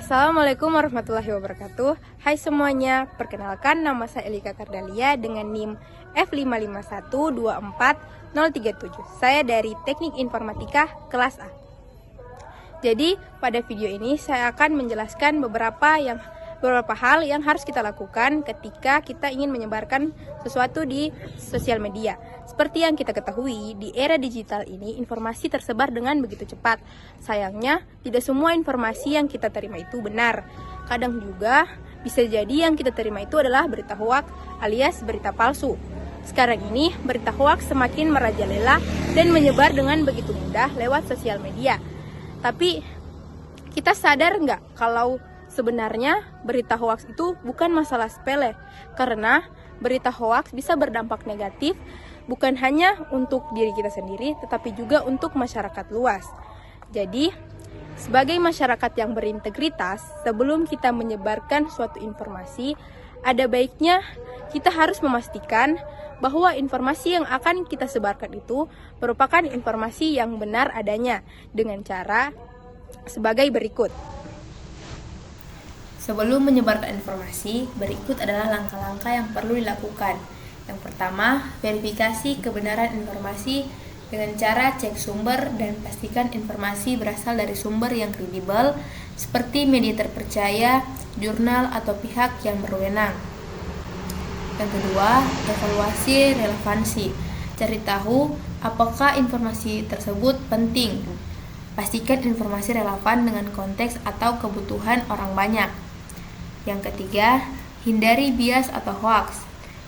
Assalamualaikum warahmatullahi wabarakatuh. Hai semuanya, perkenalkan nama saya Elika Kardalia dengan NIM F55124037. Saya dari Teknik Informatika kelas A. Jadi, pada video ini saya akan menjelaskan beberapa hal yang harus kita lakukan ketika kita ingin menyebarkan sesuatu di sosial media. Seperti yang kita ketahui, di era digital ini informasi tersebar dengan begitu cepat. Sayangnya, tidak semua informasi yang kita terima itu benar. Kadang juga bisa jadi yang kita terima itu adalah berita hoaks alias berita palsu. Sekarang ini, berita hoaks semakin merajalela dan menyebar dengan begitu mudah lewat sosial media. Tapi, kita sadar nggak kalau sebenarnya berita hoaks itu bukan masalah sepele, karena berita hoaks bisa berdampak negatif bukan hanya untuk diri kita sendiri, tetapi juga untuk masyarakat luas. Jadi, sebagai masyarakat yang berintegritas, sebelum kita menyebarkan suatu informasi, ada baiknya kita harus memastikan bahwa informasi yang akan kita sebarkan itu merupakan informasi yang benar adanya dengan cara sebagai berikut. Sebelum menyebarkan informasi, berikut adalah langkah-langkah yang perlu dilakukan. Yang pertama, verifikasi kebenaran informasi dengan cara cek sumber dan pastikan informasi berasal dari sumber yang kredibel seperti media terpercaya, jurnal, atau pihak yang berwenang. Yang kedua, evaluasi relevansi. Cari tahu apakah informasi tersebut penting. Pastikan informasi relevan dengan konteks atau kebutuhan orang banyak. Yang ketiga, hindari bias atau hoaks.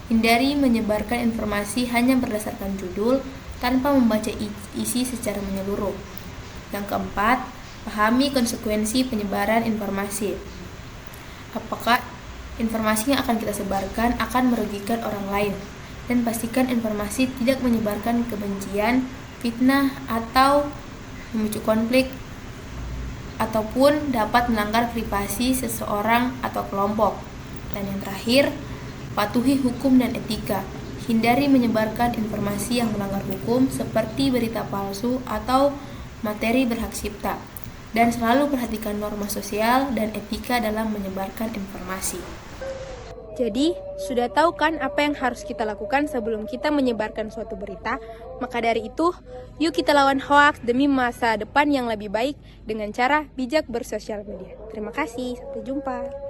Hindari menyebarkan informasi hanya berdasarkan judul tanpa membaca isi secara menyeluruh. Yang keempat, pahami konsekuensi penyebaran informasi. Apakah informasi yang akan kita sebarkan akan merugikan orang lain? Dan pastikan informasi tidak menyebarkan kebencian, fitnah, atau memicu konflik ataupun dapat melanggar privasi seseorang atau kelompok. Dan yang terakhir, patuhi hukum dan etika. Hindari menyebarkan informasi yang melanggar hukum seperti berita palsu atau materi berhak cipta. Dan selalu perhatikan norma sosial dan etika dalam menyebarkan informasi. Jadi, sudah tahu kan apa yang harus kita lakukan sebelum kita menyebarkan suatu berita? Maka dari itu, yuk kita lawan hoaks demi masa depan yang lebih baik dengan cara bijak bersosial media. Terima kasih, sampai jumpa.